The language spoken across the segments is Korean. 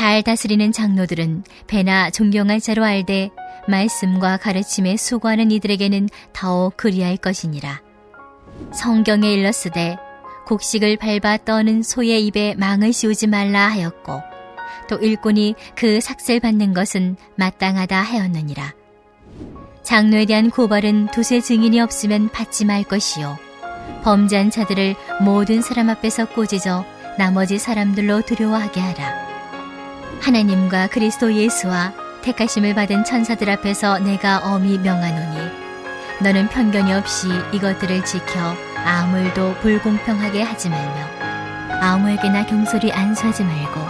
잘 다스리는 장로들은 배나 존경할 자로 알되 말씀과 가르침에 수고하는 이들에게는 더욱 그리할 것이니라. 성경에 일렀으되 곡식을 밟아 떠는 소의 입에 망을 씌우지 말라 하였고 또 일꾼이 그 삭슬 받는 것은 마땅하다 하였느니라. 장로에 대한 고발은 두세 증인이 없으면 받지 말 것이요 범죄한 자들을 모든 사람 앞에서 꾸짖어 나머지 사람들로 두려워하게 하라. 하나님과 그리스도 예수와 택하심을 받은 천사들 앞에서 내가 엄히 명하노니 너는 편견이 없이 이것들을 지켜 아무 일도 불공평하게 하지 말며 아무에게나 경솔히 안수하지 말고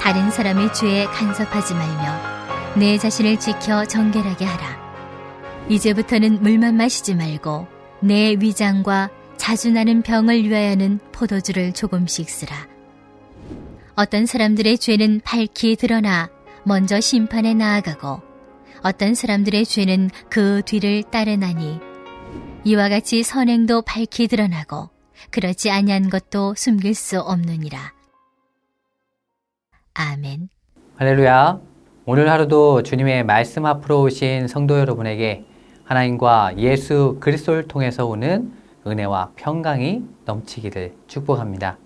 다른 사람의 죄에 간섭하지 말며 내 자신을 지켜 정결하게 하라. 이제부터는 물만 마시지 말고 내 위장과 자주 나는 병을 위하여는 포도주를 조금씩 쓰라. 어떤 사람들의 죄는 밝히 드러나 먼저 심판에 나아가고 어떤 사람들의 죄는 그 뒤를 따르나니 이와 같이 선행도 밝히 드러나고 그렇지 아니한 것도 숨길 수 없느니라. 아멘. 할렐루야. 오늘 하루도 주님의 말씀 앞으로 오신 성도 여러분에게 하나님과 예수 그리스도를 통해서 오는 은혜와 평강이 넘치기를 축복합니다.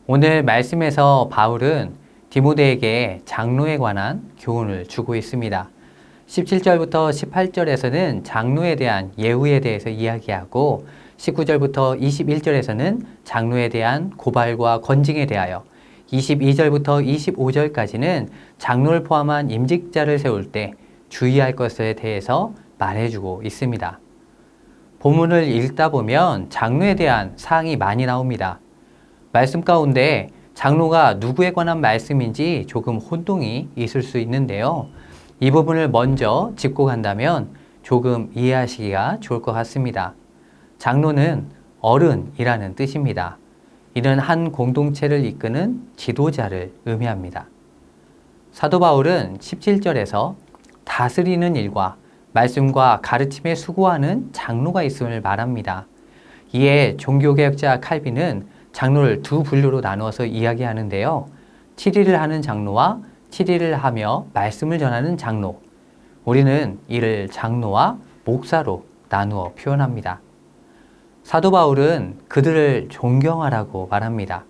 오늘 말씀에서 바울은 디모데에게 장로에 관한 교훈을 주고 있습니다. 17절부터 18절에서는 장로에 대한 예우에 대해서 이야기하고 19절부터 21절에서는 장로에 대한 고발과 건징에 대하여 22절부터 25절까지는 장로를 포함한 임직자를 세울 때 주의할 것에 대해서 말해주고 있습니다. 본문을 읽다 보면 장로에 대한 사항이 많이 나옵니다. 말씀 가운데 장로가 누구에 관한 말씀인지 조금 혼동이 있을 수 있는데요. 이 부분을 먼저 짚고 간다면 조금 이해하시기가 좋을 것 같습니다. 장로는 어른이라는 뜻입니다. 이는 한 공동체를 이끄는 지도자를 의미합니다. 사도 바울은 17절에서 다스리는 일과 말씀과 가르침에 수고하는 장로가 있음을 말합니다. 이에 종교개혁자 칼빈은 장로를 두 분류로 나누어서 이야기하는데요. 7일을 하는 장로와 7일을 하며 말씀을 전하는 장로. 우리는 이를 장로와 목사로 나누어 표현합니다. 사도 바울은 그들을 존경하라고 말합니다.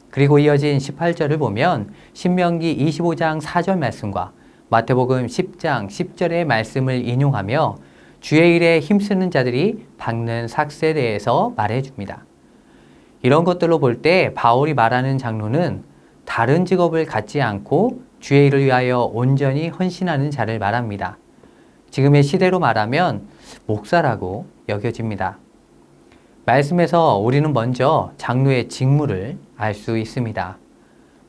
그리고 이어진 18절을 보면 신명기 25장 4절 말씀과 마태복음 10장 10절의 말씀을 인용하며 주의 일에 힘쓰는 자들이 받는 삭세에 대해서 말해줍니다. 이런 것들로 볼 때 바울이 말하는 장로는 다른 직업을 갖지 않고 주의 일을 위하여 온전히 헌신하는 자를 말합니다. 지금의 시대로 말하면 목사라고 여겨집니다. 말씀에서 우리는 먼저 장로의 직무를 알 수 있습니다.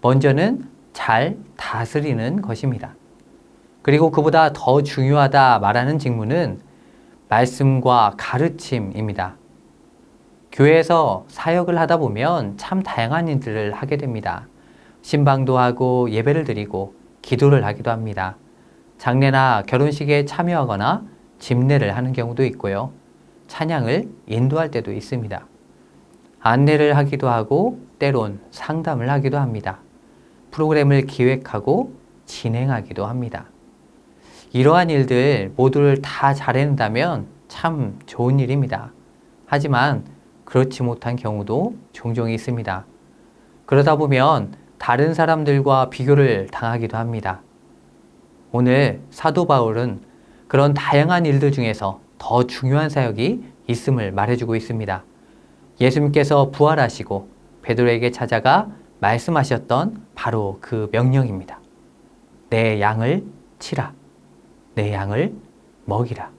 먼저는 잘 다스리는 것입니다. 그리고 그보다 더 중요하다 말하는 직무는 말씀과 가르침입니다. 교회에서 사역을 하다 보면 참 다양한 일들을 하게 됩니다. 신방도 하고 예배를 드리고 기도를 하기도 합니다. 장례나 결혼식에 참여하거나 집례를 하는 경우도 있고요. 찬양을 인도할 때도 있습니다. 안내를 하기도 하고 때론 상담을 하기도 합니다. 프로그램을 기획하고 진행하기도 합니다. 이러한 일들 모두를 다 잘해낸다면 참 좋은 일입니다. 하지만 그렇지 못한 경우도 종종 있습니다. 그러다 보면 다른 사람들과 비교를 당하기도 합니다. 오늘 사도 바울은 그런 다양한 일들 중에서 더 중요한 사역이 있음을 말해주고 있습니다. 예수님께서 부활하시고 베드로에게 찾아가 말씀하셨던 바로 그 명령입니다. 내 양을 치라. 내 양을 먹이라.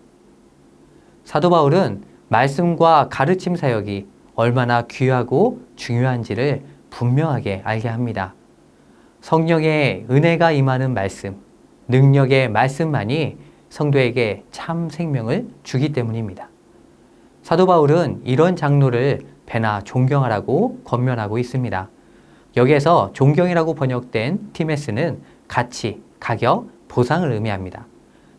사도 바울은 말씀과 가르침 사역이 얼마나 귀하고 중요한지를 분명하게 알게 합니다. 성령의 은혜가 임하는 말씀, 능력의 말씀만이 성도에게 참 생명을 주기 때문입니다. 사도 바울은 이런 장로를 배나 존경하라고 권면하고 있습니다. 여기에서 존경이라고 번역된 티메스는 가치, 가격, 보상을 의미합니다.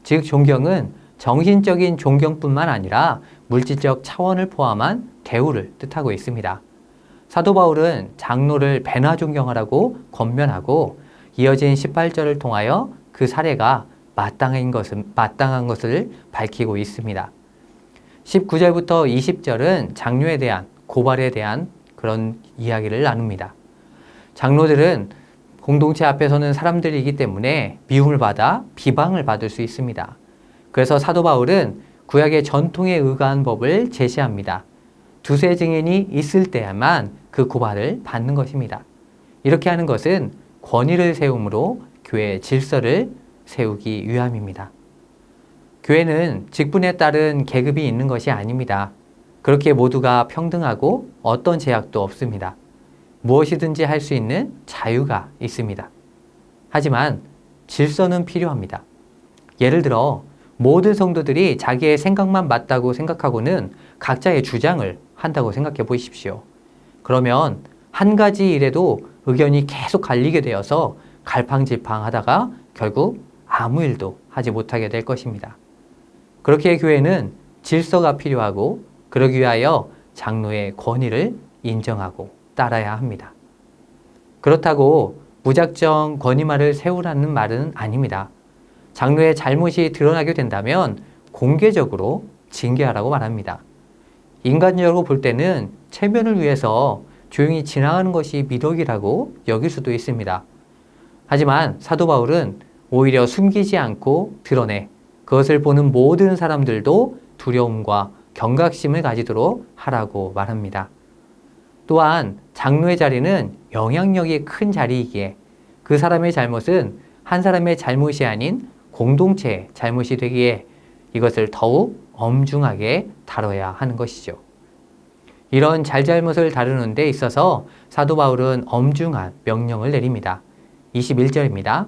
즉 존경은 정신적인 존경뿐만 아니라 물질적 차원을 포함한 대우를 뜻하고 있습니다. 사도 바울은 장로를 배나 존경하라고 권면하고 이어진 18절을 통하여 그 사례가 마땅한 것을 밝히고 있습니다. 19절부터 20절은 장로에 대한 고발에 대한 그런 이야기를 나눕니다. 장로들은 공동체 앞에 서는 사람들이기 때문에 미움을 받아 비방을 받을 수 있습니다. 그래서 사도 바울은 구약의 전통에 의거한 법을 제시합니다. 두세 증인이 있을 때야만 그 고발을 받는 것입니다. 이렇게 하는 것은 권위를 세움으로 교회의 질서를 세우기 위함입니다. 교회는 직분에 따른 계급이 있는 것이 아닙니다. 그렇게 모두가 평등하고 어떤 제약도 없습니다. 무엇이든지 할 수 있는 자유가 있습니다. 하지만 질서는 필요합니다. 예를 들어 모든 성도들이 자기의 생각만 맞다고 생각하고는 각자의 주장을 한다고 생각해 보십시오. 그러면 한 가지 일에도 의견이 계속 갈리게 되어서 갈팡질팡하다가 결국 아무 일도 하지 못하게 될 것입니다. 그렇게 교회는 질서가 필요하고 그러기 위하여 장로의 권위를 인정하고 따라야 합니다. 그렇다고 무작정 권위말을 세우라는 말은 아닙니다. 장로의 잘못이 드러나게 된다면 공개적으로 징계하라고 말합니다. 인간적으로 볼 때는 체면을 위해서 조용히 지나가는 것이 미덕이라고 여길 수도 있습니다. 하지만 사도 바울은 오히려 숨기지 않고 드러내 그것을 보는 모든 사람들도 두려움과 경각심을 가지도록 하라고 말합니다. 또한 장로의 자리는 영향력이 큰 자리이기에 그 사람의 잘못은 한 사람의 잘못이 아닌 공동체의 잘못이 되기에 이것을 더욱 엄중하게 다뤄야 하는 것이죠. 이런 잘잘못을 다루는 데 있어서 사도 바울은 엄중한 명령을 내립니다. 21절입니다.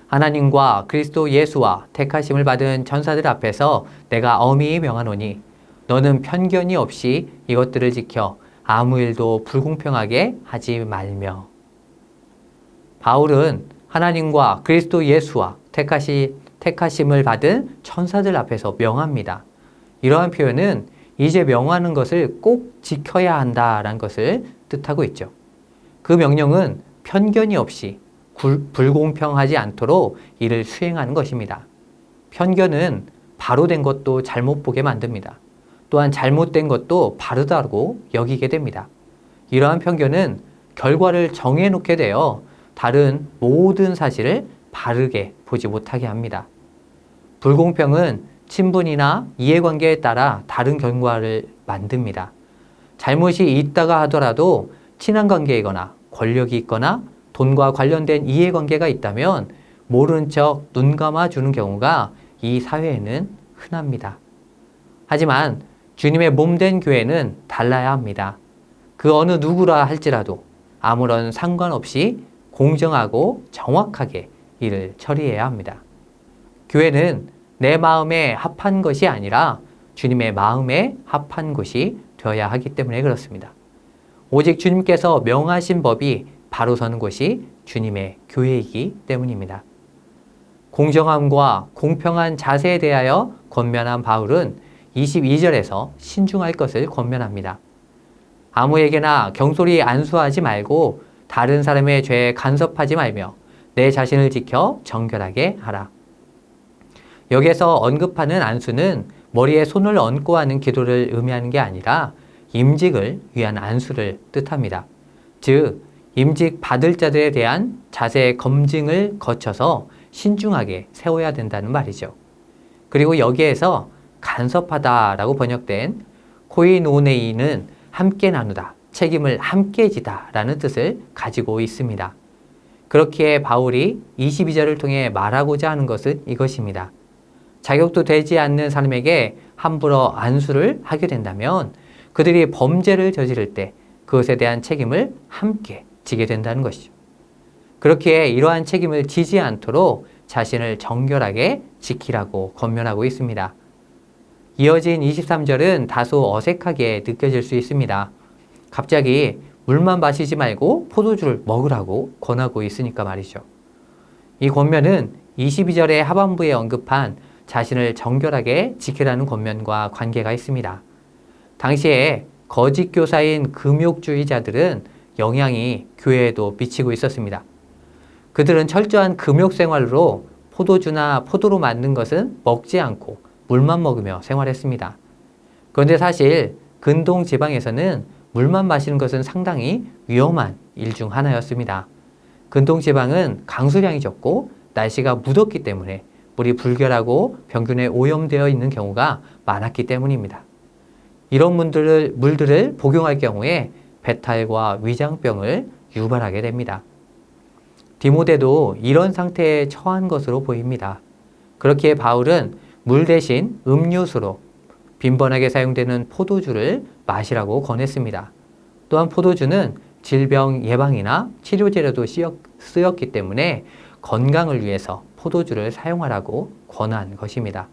하나님과 그리스도 예수와 택하심을 받은 천사들 앞에서 내가 엄히 명하노니 너는 편견이 없이 이것들을 지켜 아무 일도 불공평하게 하지 말며. 바울은 하나님과 그리스도 예수와 택하심을 받은 천사들 앞에서 명합니다. 이러한 표현은 이제 명하는 것을 꼭 지켜야 한다라는 것을 뜻하고 있죠. 그 명령은 편견이 없이 불공평하지 않도록 이를 수행하는 것입니다. 편견은 바로 된 것도 잘못 보게 만듭니다. 또한 잘못된 것도 바르다고 여기게 됩니다. 이러한 편견은 결과를 정해놓게 되어 다른 모든 사실을 바르게 보지 못하게 합니다. 불공평은 친분이나 이해관계에 따라 다른 결과를 만듭니다. 잘못이 있다가 하더라도 친한 관계이거나 권력이 있거나 돈과 관련된 이해관계가 있다면 모른 척 눈 감아주는 경우가 이 사회에는 흔합니다. 하지만 주님의 몸된 교회는 달라야 합니다. 그 어느 누구라 할지라도 아무런 상관없이 공정하고 정확하게 일을 처리해야 합니다. 교회는 내 마음에 합한 것이 아니라 주님의 마음에 합한 것이 되어야 하기 때문에 그렇습니다. 오직 주님께서 명하신 법이 바로 서는 곳이 주님의 교회이기 때문입니다. 공정함과 공평한 자세에 대하여 권면한 바울은 22절에서 신중할 것을 권면합니다. 아무에게나 경솔히 안수하지 말고 다른 사람의 죄에 간섭하지 말며 내 자신을 지켜 정결하게 하라. 여기에서 언급하는 안수는 머리에 손을 얹고 하는 기도를 의미하는 게 아니라 임직을 위한 안수를 뜻합니다. 즉, 임직 받을 자들에 대한 자세 검증을 거쳐서 신중하게 세워야 된다는 말이죠. 그리고 여기에서 간섭하다라고 번역된 코이노네이는 함께 나누다, 책임을 함께 지다라는 뜻을 가지고 있습니다. 그렇기에 바울이 22절을 통해 말하고자 하는 것은 이것입니다. 자격도 되지 않는 사람에게 함부로 안수를 하게 된다면 그들이 범죄를 저지를 때 그것에 대한 책임을 함께 지게 된다는 것이죠. 그렇기에 이러한 책임을 지지 않도록 자신을 정결하게 지키라고 권면하고 있습니다. 이어진 23절은 다소 어색하게 느껴질 수 있습니다. 갑자기 물만 마시지 말고 포도주를 먹으라고 권하고 있으니까 말이죠. 이 권면은 22절의 하반부에 언급한 자신을 정결하게 지키라는 권면과 관계가 있습니다. 당시에 거짓 교사인 금욕주의자들은 영향이 교회에도 미치고 있었습니다. 그들은 철저한 금욕 생활로 포도주나 포도로 만든 것은 먹지 않고 물만 먹으며 생활했습니다. 그런데 사실 근동 지방에서는 물만 마시는 것은 상당히 위험한 일 중 하나였습니다. 근동 지방은 강수량이 적고 날씨가 무덥기 때문에 물이 불결하고 병균에 오염되어 있는 경우가 많았기 때문입니다. 이런 물들을 복용할 경우에 배탈과 위장병을 유발하게 됩니다. 디모데도 이런 상태에 처한 것으로 보입니다. 그렇기에 바울은 물 대신 음료수로 빈번하게 사용되는 포도주를 마시라고 권했습니다. 또한 포도주는 질병 예방이나 치료제로도 쓰였기 때문에 건강을 위해서 포도주를 사용하라고 권한 것입니다.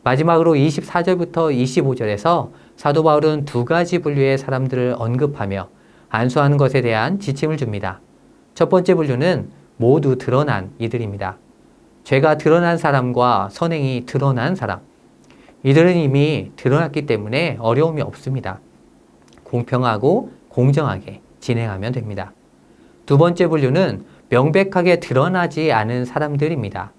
마지막으로 24절부터 25절에서 사도 바울은 두 가지 분류의 사람들을 언급하며 안수하는 것에 대한 지침을 줍니다. 첫 번째 분류는 모두 드러난 이들입니다. 죄가 드러난 사람과 선행이 드러난 사람. 이들은 이미 드러났기 때문에 어려움이 없습니다. 공평하고 공정하게 진행하면 됩니다. 두 번째 분류는 명백하게 드러나지 않은 사람들입니다.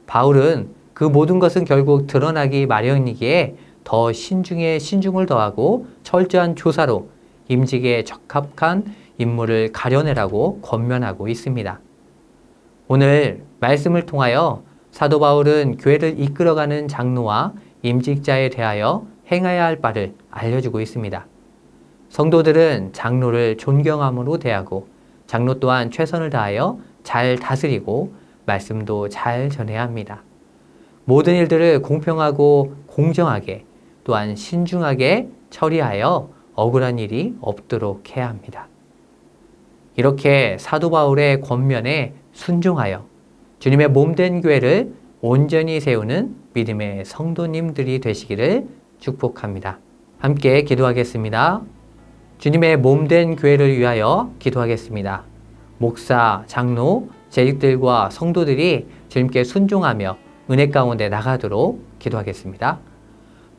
바울은 그 모든 것은 결국 드러나기 마련이기에 더 신중에 신중을 더하고 철저한 조사로 임직에 적합한 인물을 가려내라고 권면하고 있습니다. 오늘 말씀을 통하여 사도 바울은 교회를 이끌어가는 장로와 임직자에 대하여 행해야 할 바를 알려주고 있습니다. 성도들은 장로를 존경함으로 대하고 장로 또한 최선을 다하여 잘 다스리고 말씀도 잘 전해야 합니다. 모든 일들을 공평하고 공정하게 또한 신중하게 처리하여 억울한 일이 없도록 해야 합니다. 이렇게 사도 바울의 권면에 순종하여 주님의 몸된 교회를 온전히 세우는 믿음의 성도님들이 되시기를 축복합니다. 함께 기도하겠습니다. 주님의 몸된 교회를 위하여 기도하겠습니다. 목사, 장로, 재직들과 성도들이 주님께 순종하며 은혜 가운데 나가도록 기도하겠습니다.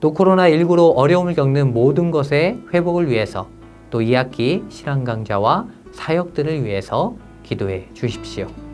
또 코로나19로 어려움을 겪는 모든 것의 회복을 위해서 또 2학기 신앙 강좌와 사역들을 위해서 기도해 주십시오.